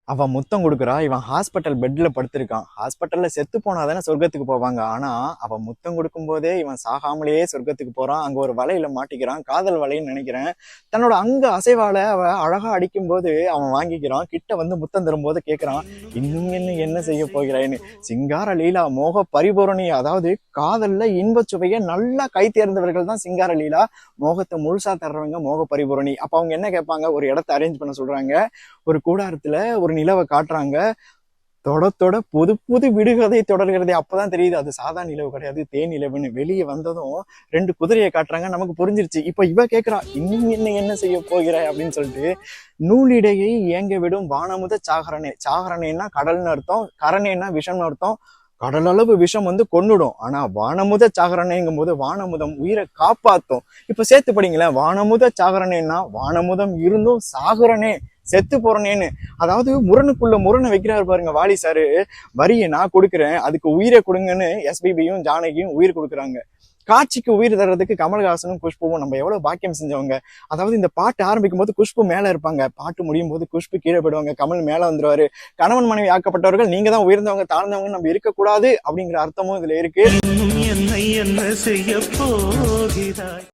அவ முத்தம் கொடுக்குறா, இவன் ஹாஸ்பிட்டல் பெட்ல படுத்திருக்கான். ஹாஸ்பிட்டல்ல செத்து போனா தானே சொர்க்கத்துக்கு போவாங்க. ஆனா அவ முத்தம் கொடுக்கும் போதே இவன் சாகாமலேயே சொர்க்கத்துக்கு போறான். அங்க ஒரு வலையில மாட்டிக்கிறான், காதல் வலைன்னு நினைக்கிறேன். தன்னோட அங்க அசைவால அவ அழகா அடிக்கும் போது அவன் வாங்கிக்கிறான். கிட்ட வந்து முத்தம் தரும்போது கேட்கிறான், இன்னும் என்ன செய்ய போகிறாய்ன்னு. சிங்கார லீலா மோக பரிபூரணி. அதாவது காதல்ல இன்ப சுவையை நல்லா கை தேர்ந்தவர்கள் தான் சிங்கார லீலா. மோகத்தை முழுசா தர்றவங்க மோக பரிபூரணி. அப்ப அவங்க என்ன கேட்பாங்க, ஒரு இடத்த அரேஞ்ச் பண்ண சொல்றாங்க. ஒரு கூடாரத்துல ஒரு நிலவை காட்டுறாங்க. தொட தொட புது புது விடுகதை தொடர்கிறதே. அப்பதான் தெரியுது அது சாதா நிலவு கிடையாது, தேன் நிலவுன்னு. வெளியே வந்ததும் 2 குதிரையை காட்டுறாங்க. நமக்கு புரிஞ்சிருச்சு. இப்ப இவ கேட்கிறா, இன்னும் என்ன செய்ய போகிறாய் அப்படின்னு சொல்லிட்டு. நூலிடையை ஏங்க விடும் வானமுத சாகரனே. சாகரனேன்னா கடல்னு அர்த்தம், கரணேன்னா விஷம்னு அர்த்தம். கடல் அளவு விஷம் வந்து கொன்னுடும். ஆனா வானமுத சாகரனேங்கும் போது வானமுதம் உயிரை காப்பாத்தும். இப்ப சேர்த்து படிங்களேன். வானமுத சாகரனேன்னா வானமுதம் இருந்தும் சாகுறனே, செத்து போறனேன்னு. அதாவது முரணுக்குள்ள முரணை வைக்கிறாரு பாருங்க வாலி சாரு. வரியை நான் கொடுக்குறேன், அதுக்கு உயிரை கொடுங்கன்னு எஸ்பிபியும் ஜானகியும் உயிர் கொடுக்குறாங்க. காட்சிக்கு உயிர் தர்றதுக்கு கமல்ஹாசனும் குஷ்புவும் நம்ம எவ்வளவு பாக்கியம் செஞ்சவங்க. அதாவது இந்த பாட்டு ஆரம்பிக்கும் போது குஷ்பு மேல இருப்பாங்க, பாட்டு முடியும் போது குஷ்பு கீழே போயிடுவாங்க, கமல் மேல வந்துருவாரு. கணவன் மனைவி ஆக்கப்பட்டவர்கள் நீங்க தான் உயர்ந்தவங்க, தாழ்ந்தவங்க நம்ம இருக்கக்கூடாது அப்படிங்கிற அர்த்தமும் இதுல இருக்கு. என்ன செய்ய போகிறாய்.